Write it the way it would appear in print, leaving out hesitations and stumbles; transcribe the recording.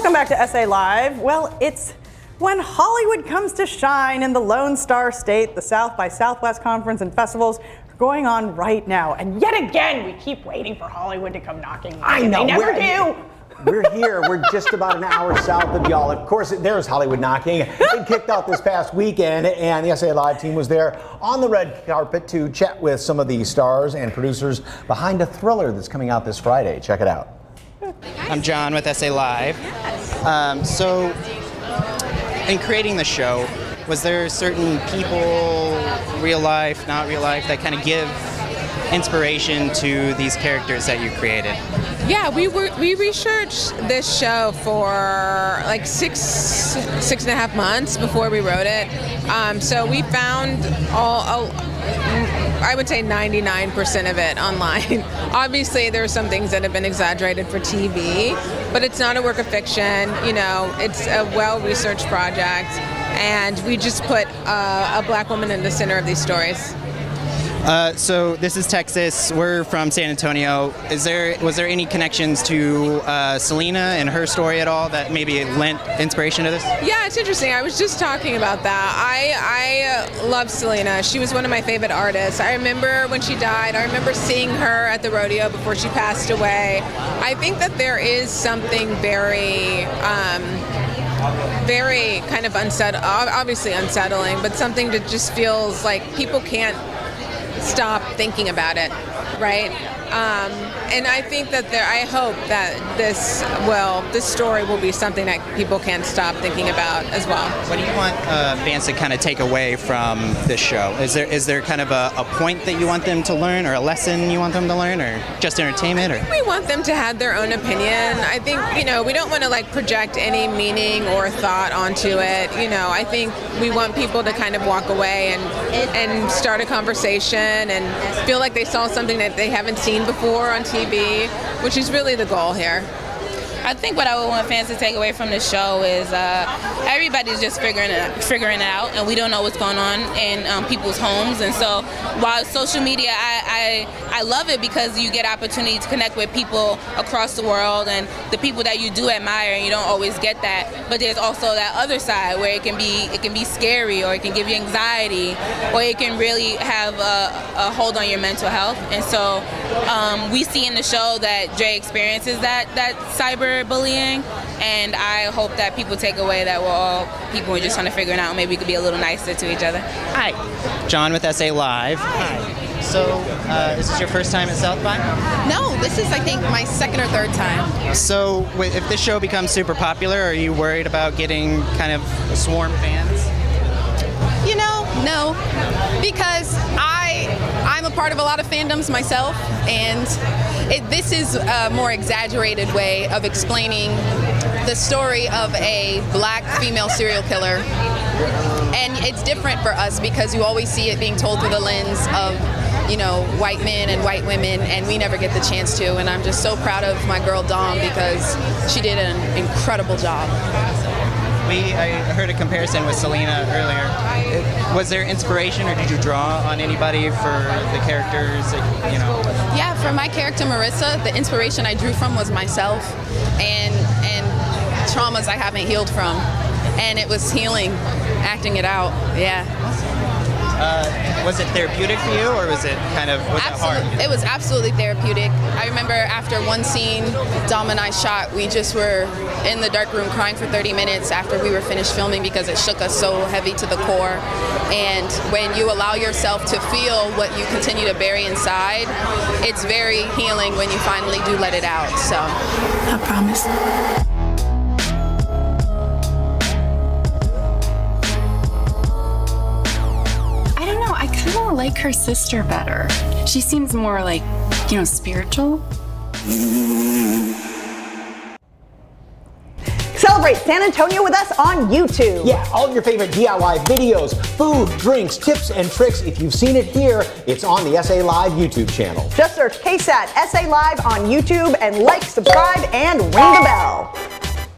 Welcome back to SA Live. Well, it's when Hollywood comes to shine in the Lone Star State. The South by Southwest Conference and festivals are going on right now. And yet again, we keep waiting for Hollywood to come knocking. I know. They never do. We're here. We're just about an hour south of y'all. Of course, there's Hollywood Knocking. It kicked off this past weekend, and the SA Live team was there on the red carpet to chat with some of the stars and producers behind a thriller that's coming out this Friday. Check it out. I'm John with SA Live. So, in creating the show, was there certain people, real life, not real life, that kind of give inspiration to these characters that you created? Yeah, we researched this show for like six and a half months before we wrote it. So we found I would say 99% of it online. Obviously, there are some things that have been exaggerated for TV, but it's not a work of fiction. You know, it's a well-researched project, and we just put a black woman in the center of these stories. So this is Texas. We're from San Antonio. Was there any connections to Selena and her story at all that maybe lent inspiration to this? Yeah, it's interesting. I was just talking about that. I love Selena. She was one of my favorite artists. I remember when she died. I remember seeing her at the rodeo before she passed away. I think that there is something very kind of obviously unsettling, but something that just feels like people can't stop thinking about it, right? And I think that I hope that this story will be something that people can't stop thinking about as well. What do you want fans to kind of take away from this show? Is there kind of a point that you want them to learn, or a lesson you want them to learn, or just entertainment? Or we want them to have their own opinion. I think, we don't want to like project any meaning or thought onto it. I think we want people to kind of walk away and start a conversation and feel like they saw something that they haven't seen before on TV, which is really the goal here. I think what I would want fans to take away from this show is everybody's just figuring it out, and we don't know what's going on in people's homes. And so while social media, I love it because you get opportunity to connect with people across the world and the people that you do admire, and you don't always get that. But there's also that other side where it can be scary, or it can give you anxiety, or it can really have a hold on your mental health. And so we see in the show that Dre experiences that cyber bullying, and I hope that people take away that we're all people who are just trying to figure it out. Maybe we could be a little nicer to each other. Hi, John with SA Live. Hi. So, is this your first time at South by? No, this is, I think, my second or third time. So, if this show becomes super popular, are you worried about getting kind of swarm fans? No, because I'm a part of a lot of fandoms myself, and this is a more exaggerated way of explaining the story of a black female serial killer. And it's different for us because you always see it being told through the lens of, white men and white women, and we never get the chance to. And I'm just so proud of my girl Dawn because she did an incredible job. I heard a comparison with Selena earlier. Was there inspiration, or did you draw on anybody for the characters? Yeah, for my character Marissa, the inspiration I drew from was myself and traumas I haven't healed from, and it was healing, acting it out. Yeah. Was it therapeutic for you, or was it hard? It was absolutely therapeutic. I remember after one scene Dom and I shot, we just were in the dark room crying for 30 minutes after we were finished filming because it shook us so heavy to the core. And when you allow yourself to feel what you continue to bury inside, it's very healing when you finally do let it out. So, I promise. I kind of like her sister better. She seems more like, spiritual. Celebrate San Antonio with us on YouTube. Yeah, all of your favorite DIY videos, food, drinks, tips, and tricks. If you've seen it here, it's on the SA Live YouTube channel. Just search KSAT SA Live on YouTube and like, subscribe, and ring the bell.